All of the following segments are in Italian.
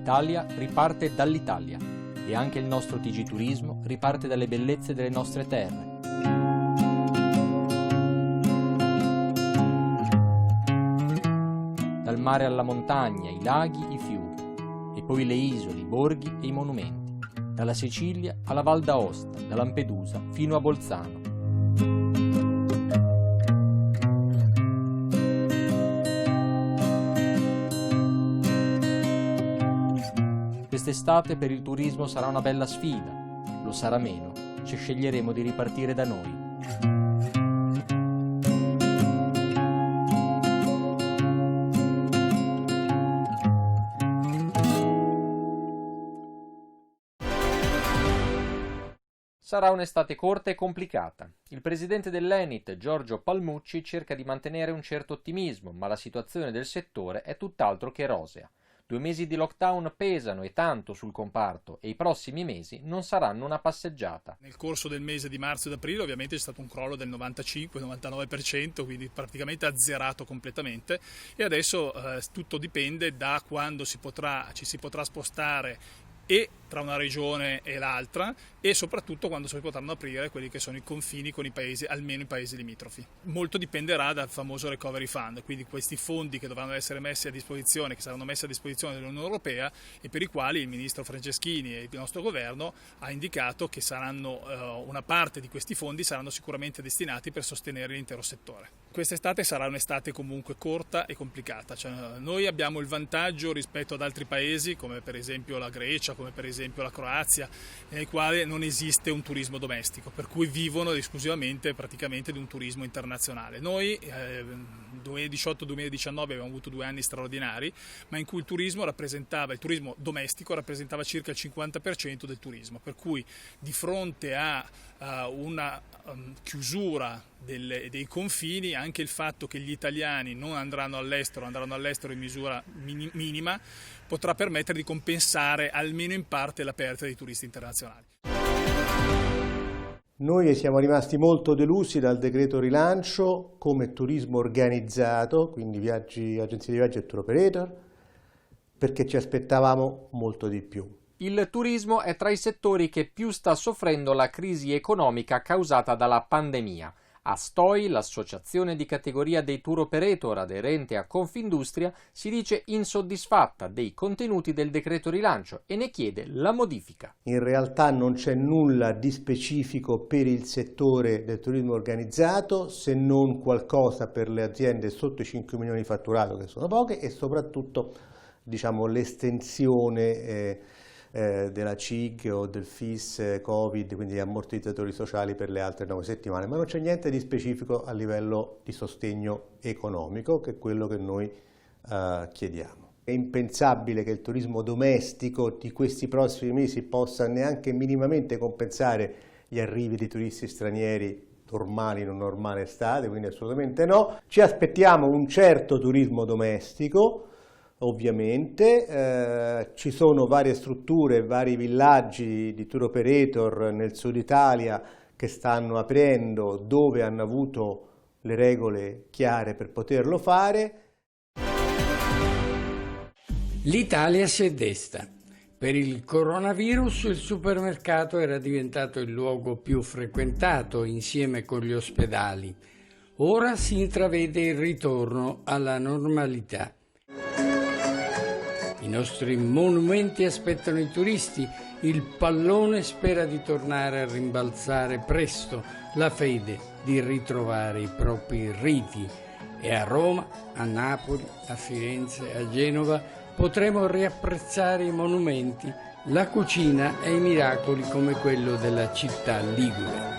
L'Italia riparte dall'Italia e anche il nostro TG Turismo riparte dalle bellezze delle nostre terre. Dal mare alla montagna, i laghi, i fiumi, e poi le isole, i borghi e i monumenti. Dalla Sicilia alla Val d'Aosta, da Lampedusa fino a Bolzano. Quest'estate per il turismo sarà una bella sfida. Lo sarà meno se sceglieremo di ripartire da noi. Sarà un'estate corta e complicata. Il presidente dell'Enit, Giorgio Palmucci, cerca di mantenere un certo ottimismo, ma la situazione del settore è tutt'altro che rosea. 2 mesi di lockdown pesano e tanto sul comparto e i prossimi mesi non saranno una passeggiata. Nel corso del mese di marzo ed aprile ovviamente c'è stato un crollo del 95-99%, quindi praticamente azzerato completamente, e adesso tutto dipende da quando ci si potrà spostare e tra una regione e l'altra, e soprattutto quando si potranno aprire quelli che sono i confini con i paesi, almeno i paesi limitrofi. Molto dipenderà dal famoso Recovery Fund, quindi questi fondi che dovranno essere messi a disposizione, che saranno messi a disposizione dell'Unione Europea e per i quali il ministro Franceschini e il nostro governo ha indicato che saranno una parte di questi fondi saranno sicuramente destinati per sostenere l'intero settore. Quest'estate sarà un'estate comunque corta e complicata, noi abbiamo il vantaggio rispetto ad altri paesi come per esempio la Grecia, come per esempio la Croazia, nei quali non esiste un turismo domestico, per cui vivono esclusivamente praticamente di un turismo internazionale. Noi 2018-2019 abbiamo avuto 2 anni straordinari, ma in cui il turismo domestico rappresentava circa il 50% del turismo, per cui di fronte a una chiusura dei confini, anche il fatto che gli italiani non andranno all'estero in misura minima, potrà permettere di compensare almeno in parte la perdita dei turisti internazionali. Noi siamo rimasti molto delusi dal decreto rilancio come turismo organizzato, quindi agenzie di viaggio e tour operator, perché ci aspettavamo molto di più. Il turismo è tra i settori che più sta soffrendo la crisi economica causata dalla pandemia. Astoi, l'associazione di categoria dei tour operator aderente a Confindustria, si dice insoddisfatta dei contenuti del decreto rilancio e ne chiede la modifica. In realtà non c'è nulla di specifico per il settore del turismo organizzato, se non qualcosa per le aziende sotto i 5 milioni di fatturato, che sono poche, e soprattutto l'estensione della CIG o del FIS Covid, quindi gli ammortizzatori sociali per le altre 9 settimane, ma non c'è niente di specifico a livello di sostegno economico, che è quello che noi chiediamo. È impensabile che il turismo domestico di questi prossimi mesi possa neanche minimamente compensare gli arrivi di turisti stranieri normali, non normale estate, quindi assolutamente no. Ci aspettiamo un certo turismo domestico. Ovviamente ci sono varie strutture, vari villaggi di tour operator nel sud Italia che stanno aprendo, dove hanno avuto le regole chiare per poterlo fare. L'Italia si è desta. Per il coronavirus il supermercato era diventato il luogo più frequentato insieme con gli ospedali. Ora si intravede il ritorno alla normalità. I nostri monumenti aspettano i turisti, il pallone spera di tornare a rimbalzare presto, la fede di ritrovare i propri riti. E a Roma, a Napoli, a Firenze, a Genova potremo riapprezzare i monumenti, la cucina e i miracoli come quello della città ligure.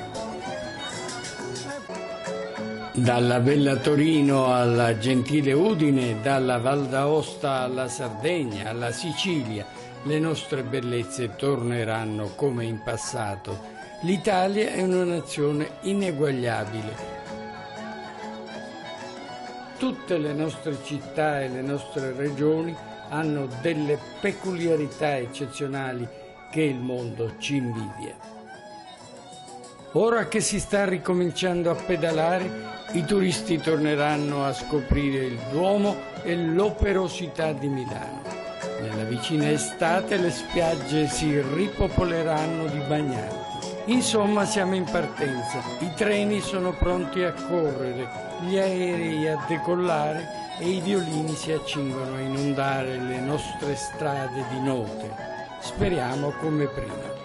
Dalla bella Torino alla gentile Udine, dalla Val d'Aosta alla Sardegna, alla Sicilia, le nostre bellezze torneranno come in passato. L'Italia è una nazione ineguagliabile. Tutte le nostre città e le nostre regioni hanno delle peculiarità eccezionali che il mondo ci invidia. Ora che si sta ricominciando a pedalare, i turisti torneranno a scoprire il Duomo e l'operosità di Milano. Nella vicina estate le spiagge si ripopoleranno di bagnanti. Insomma, siamo in partenza. I treni sono pronti a correre, gli aerei a decollare e i violini si accingono a inondare le nostre strade di note. Speriamo come prima.